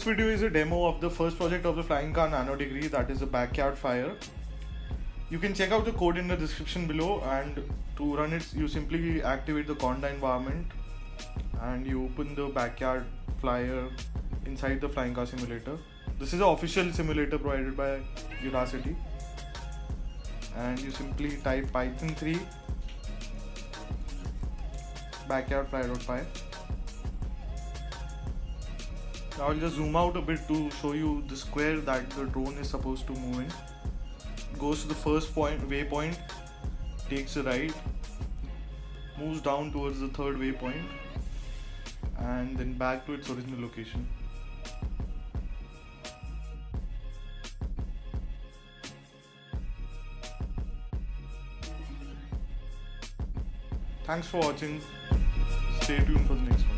video is a demo of the first project of the flying car Nanodegree, that is a backyard fire. You can check out the code in the description below, and to run it you simply activate the Conda environment and you open the backyard flyer inside the flying car simulator. This is an official simulator provided by Udacity, and you simply type Python 3 backyard flyer.py. Now I'll just zoom out a bit to show you the square that the drone is supposed to move in. Goes to the first waypoint, takes a right, moves down towards the third waypoint, and then back to its original location. Thanks for watching. Stay tuned for the next one.